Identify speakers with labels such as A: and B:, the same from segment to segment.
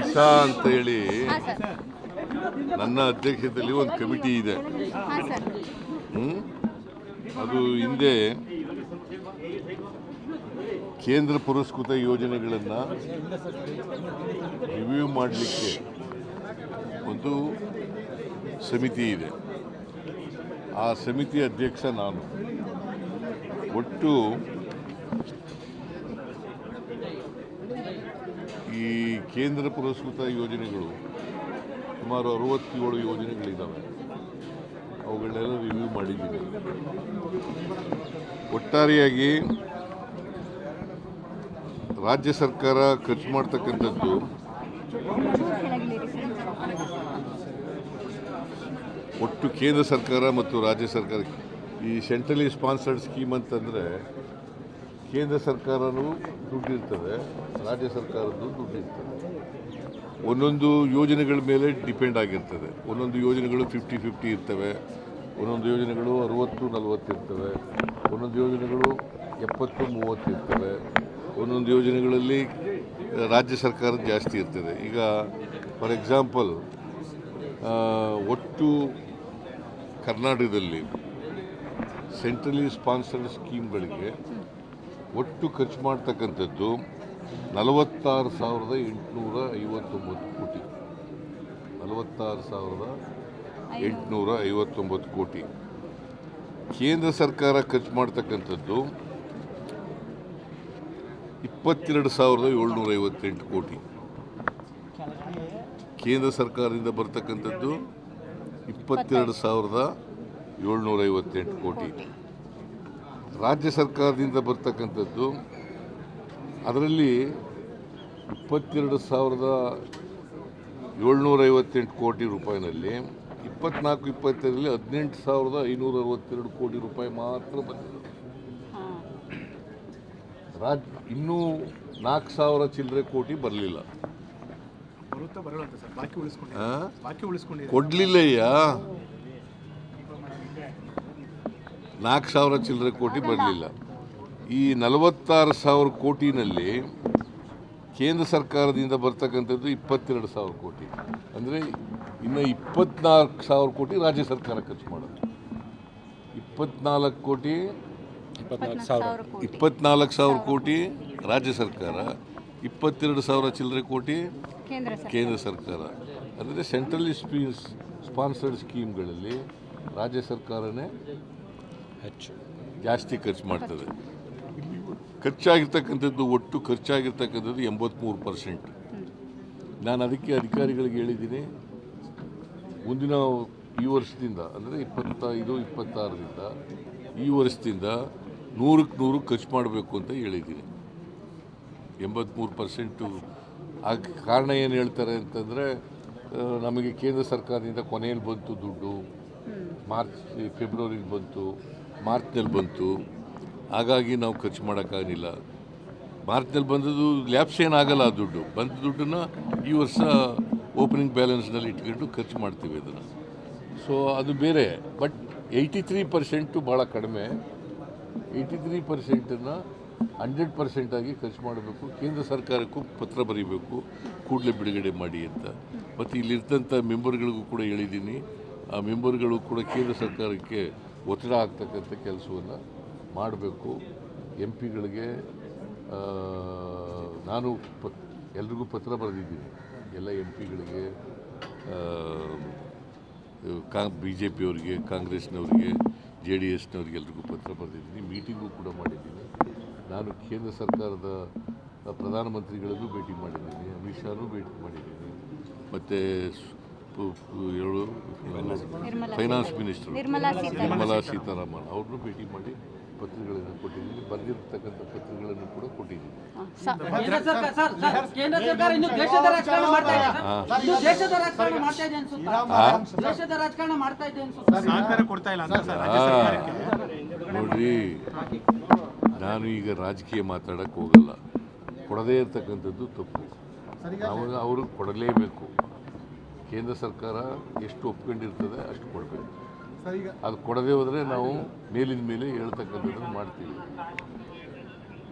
A: ದಿಶಾ ಅಂತ ಹೇಳಿ ನನ್ನ ಅಧ್ಯಕ್ಷತೆಯಲ್ಲಿ ಒಂದು ಕಮಿಟಿ ಇದೆ. ಅದು ಹಿಂದೆ ಕೇಂದ್ರ ಪುರಸ್ಕೃತ ಯೋಜನೆಗಳನ್ನು ರಿವ್ಯೂ ಮಾಡಲಿಕ್ಕೆ ಒಂದು ಸಮಿತಿ ಇದೆ. ಆ ಸಮಿತಿ ಅಧ್ಯಕ್ಷ ನಾನು. ಒಟ್ಟು ಈ ಕೇಂದ್ರ ಪುರಸ್ಕೃತ ಯೋಜನೆಗಳು ಸುಮಾರು 67 ಯೋಜನೆಗಳಿದ್ದಾವೆ. ಅವುಗಳನ್ನೆಲ್ಲ ರಿವ್ಯೂ ಮಾಡಿದ್ದೀನಿ. ಒಟ್ಟಾರೆಯಾಗಿ ರಾಜ್ಯ ಸರ್ಕಾರ ಖರ್ಚು ಮಾಡ್ತಕ್ಕಂಥದ್ದು ಒಟ್ಟು ಕೇಂದ್ರ ಸರ್ಕಾರ ಮತ್ತು ರಾಜ್ಯ ಸರ್ಕಾರ, ಈ ಸೆಂಟ್ರಲಿ ಸ್ಪಾನ್ಸರ್ಡ್ ಸ್ಕೀಮ್ ಅಂತಂದರೆ ಕೇಂದ್ರ ಸರ್ಕಾರನೂ ದುಡ್ಡಿರ್ತದೆ, ರಾಜ್ಯ ಸರ್ಕಾರದ್ದು ದುಡ್ಡಿರ್ತದೆ. ಒಂದೊಂದು ಯೋಜನೆಗಳ ಮೇಲೆ ಡಿಪೆಂಡ್ ಆಗಿರ್ತದೆ. ಒಂದೊಂದು ಯೋಜನೆಗಳು 50-50 ಇರ್ತವೆ, ಒಂದೊಂದು ಯೋಜನೆಗಳು 60-40 ಇರ್ತವೆ, ಒಂದೊಂದು ಯೋಜನೆಗಳು 70-30 ಇರ್ತವೆ, ಒಂದೊಂದು ಯೋಜನೆಗಳಲ್ಲಿ ರಾಜ್ಯ ಸರ್ಕಾರ ಜಾಸ್ತಿ ಇರ್ತದೆ. ಈಗ ಫಾರ್ ಎಕ್ಸಾಂಪಲ್ ಒಟ್ಟು ಕರ್ನಾಟಕದಲ್ಲಿ ಸೆಂಟ್ರಲಿ ಸ್ಪಾನ್ಸರ್ಡ್ ಸ್ಕೀಮ್ಗಳಿಗೆ ಒಟ್ಟು ಖರ್ಚು ಮಾಡ್ತಕ್ಕಂಥದ್ದು 46,859 ಕೋಟಿ. 46,859 ಕೋಟಿ. ಕೇಂದ್ರ ಸರ್ಕಾರ ಖರ್ಚು ಮಾಡ್ತಕ್ಕಂಥದ್ದು 22,758 ಕೋಟಿ. ಕೇಂದ್ರ ಸರ್ಕಾರದಿಂದ ಬರ್ತಕ್ಕಂಥದ್ದು 22,758 ಕೋಟಿ. ರಾಜ್ಯ ಸರ್ಕಾರದಿಂದ ಬರ್ತಕ್ಕಂಥದ್ದು ಅದರಲ್ಲಿ 22,758 ಕೋಟಿ ರೂಪಾಯಿನಲ್ಲಿ 24-25ರಲ್ಲಿ 18,562 ಕೋಟಿ ರೂಪಾಯಿ ಮಾತ್ರ ಬಂದಿದೆ. ಇನ್ನೂ 4,000 ಚಿಲ್ಲರೆ ಕೋಟಿ ಬರಲಿಲ್ಲ. ಕೊಡ್ಲಿಲ್ಲಯ್ಯ, 4,000 ಚಿಲ್ಲರೆ ಕೋಟಿ ಬರಲಿಲ್ಲ. ಈ 46,000 ಕೋಟಿನಲ್ಲಿ ಕೇಂದ್ರ ಸರ್ಕಾರದಿಂದ ಬರ್ತಕ್ಕಂಥದ್ದು 22,000 ಕೋಟಿ. ಅಂದರೆ ಇನ್ನು 24,000 ಕೋಟಿ ರಾಜ್ಯ ಸರ್ಕಾರ ಖರ್ಚು ಮಾಡೋದು. 24,000 ಕೋಟಿ ರಾಜ್ಯ ಸರ್ಕಾರ, 22,000 ಚಿಲ್ಲರೆ ಕೋಟಿ ಕೇಂದ್ರ ಸರ್ಕಾರ. ಅಂದರೆ ಸೆಂಟ್ರಲಿ ಸ್ಪಾನ್ಸರ್ಡ್ ಸ್ಕೀಮ್ಗಳಲ್ಲಿ ರಾಜ್ಯ ಸರ್ಕಾರನೇ ಹೆಚ್ಚು ಜಾಸ್ತಿ ಖರ್ಚು ಮಾಡ್ತದೆ. ಖರ್ಚಾಗಿರ್ತಕ್ಕಂಥದ್ದು ಒಟ್ಟು ಖರ್ಚಾಗಿರ್ತಕ್ಕಂಥದ್ದು 83%. ನಾನು ಅದಕ್ಕೆ ಅಧಿಕಾರಿಗಳಿಗೆ ಹೇಳಿದ್ದೀನಿ, ಮುಂದಿನ ಈ ವರ್ಷದಿಂದ ಅಂದರೆ 25-26ರಿಂದ ಈ ವರ್ಷದಿಂದ 100ಕ್ಕೆ 100 ಖರ್ಚು ಮಾಡಬೇಕು ಅಂತ ಹೇಳಿದ್ದೀನಿ. 83%. ಆ ಕಾರಣ ಏನು ಹೇಳ್ತಾರೆ ಅಂತಂದರೆ, ನಮಗೆ ಕೇಂದ್ರ ಸರ್ಕಾರದಿಂದ ಕೊನೆಯಲ್ಲಿ ಬಂತು ದುಡ್ಡು, ಫೆಬ್ರವರಿಗೆ ಬಂತು, ಮಾರ್ಚ್ನಲ್ಲಿ ಬಂತು, ಹಾಗಾಗಿ ನಾವು ಖರ್ಚು ಮಾಡೋಕ್ಕಾಗಲಿಲ್ಲ. ಮಾರ್ಚ್ನಲ್ಲಿ ಬಂದದ್ದು ಲ್ಯಾಪ್ಸ್ ಏನಾಗಲ್ಲ. ಆ ದುಡ್ಡು ಬಂದ ದುಡ್ಡನ್ನು ಈ ವರ್ಷ ಓಪನಿಂಗ್ ಬ್ಯಾಲೆನ್ಸ್ನಲ್ಲಿ ಇಟ್ಕೊಂಡು ಖರ್ಚು ಮಾಡ್ತೀವಿ ಅದನ್ನು. ಸೊ ಅದು ಬೇರೆ. ಬಟ್ 83% ಭಾಳ ಕಡಿಮೆ. 83%ನ್ನು 100% ಆಗಿ ಖರ್ಚು ಮಾಡಬೇಕು. ಕೇಂದ್ರ ಸರ್ಕಾರಕ್ಕೂ ಪತ್ರ ಬರೀಬೇಕು, ಕೂಡಲೇ ಬಿಡುಗಡೆ ಮಾಡಿ ಅಂತ. ಮತ್ತು ಇಲ್ಲಿರ್ತಂಥ ಮೆಂಬರ್ಗಳಿಗೂ ಕೂಡ ಹೇಳಿದ್ದೀನಿ. ಆ ಮೆಂಬರ್ಗಳು ಕೂಡ ಕೇಂದ್ರ ಸರ್ಕಾರಕ್ಕೆ ಒತ್ತಡ ಆಗ್ತಕ್ಕಂಥ ಕೆಲಸವನ್ನು ಮಾಡಬೇಕು. ಎಂ ಪಿಗಳಿಗೆ ನಾನು ಎಲ್ರಿಗೂ ಪತ್ರ ಬರೆದಿದ್ದೀನಿ. ಎಲ್ಲ ಎಂ ಪಿಗಳಿಗೆ, BJP-ಅವರಿಗೆ, ಕಾಂಗ್ರೆಸ್ನವರಿಗೆ, JDS-ನವ್ರಿಗೆ ಎಲ್ರಿಗೂ ಪತ್ರ ಬರೆದಿದ್ದೀನಿ. ಮೀಟಿಂಗು ಕೂಡ ಮಾಡಿದ್ದೀನಿ. ನಾನು ಕೇಂದ್ರ ಸರ್ಕಾರದ ಪ್ರಧಾನಮಂತ್ರಿಗಳಿಗೂ ಭೇಟಿ ಮಾಡಿದ್ದೀನಿ, ಅಮಿತ್ ಶಾನೂ ಭೇಟಿ ಮಾಡಿದ್ದೀನಿ, ಮತ್ತು ಫೈನಾನ್ಸ್ ಮಿನಿಸ್ಟರ್ ನಿರ್ಮಲಾ ಸೀತಾರಾಮನ್ ಅವ್ರನ್ನೂ ಭೇಟಿ ಮಾಡಿ ಪತ್ರಗಳನ್ನು ಕೊಟ್ಟಿದ್ದೀನಿ. ಬರೆದಿರ್ತಕ್ಕಂಥ ಪತ್ರಗಳನ್ನು ಕೂಡ ಕೊಟ್ಟಿದ್ದೀನಿ. ನೋಡ್ರಿ, ನಾನು ಈಗ ರಾಜಕೀಯ ಮಾತಾಡಕ್ಕೆ ಹೋಗಲ್ಲ. ಕೊಡದೇ ಇರ್ತಕ್ಕಂಥದ್ದು ತಪ್ಪು. ಅವರು ಕೊಡಲೇಬೇಕು. ಕೇಂದ್ರ ಸರ್ಕಾರ ಎಷ್ಟು ಒಪ್ಕೊಂಡಿರ್ತದೆ ಅಷ್ಟು ಕೊಡಬೇಕು. ಅದು ಕೊಡದೇ ಹೋದರೆ ನಾವು ಮೇಲಿನ ಮೇಲೆ ಹೇಳ್ತಕ್ಕಂಥದ್ದನ್ನು ಮಾಡ್ತೀವಿ.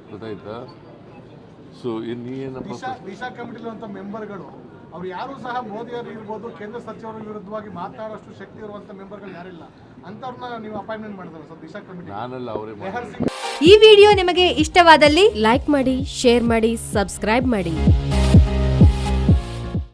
A: ಗೊತ್ತಾಯ್ತಾ? ಸೊ ಇನ್ನೇನಪ್ಪ
B: ದಿಶಾ ಕಮಿಟಿಲಿರುವಂಥ ಮೆಂಬರ್ಗಳು ಅವ್ರು ಯಾರು ಸಹ ಮೋದಿಯವರು ಇರ್ಬೋದು, ಕೇಂದ್ರ ಸಚಿವರ ವಿರುದ್ಧವಾಗಿ ಮಾತಾಡೋಷ್ಟು ಶಕ್ತಿ ಇರುವಂಥ ಮೆಂಬರ್ಗಳು ಯಾರಿಲ್ಲ. ಅಂಥವ್ರನ್ನ ನೀವು ಅಪಾಯಿಂಟ್ಮೆಂಟ್ ಮಾಡಿದ್ರೆ ಸರ್ ದಿಶಾ ಕಮಿಟಿ?
A: ನಾನಲ್ಲ, ಅವರೇ
C: ಈ ವಿಡಿಯೋ ನಿಮಗೆ ಇಷ್ಟವಾದಲ್ಲಿ ಲೈಕ್ ಮಾಡಿ, ಶೇರ್ ಮಾಡಿ, ಸಬ್ಸ್ಕ್ರೈಬ್ ಮಾಡಿ.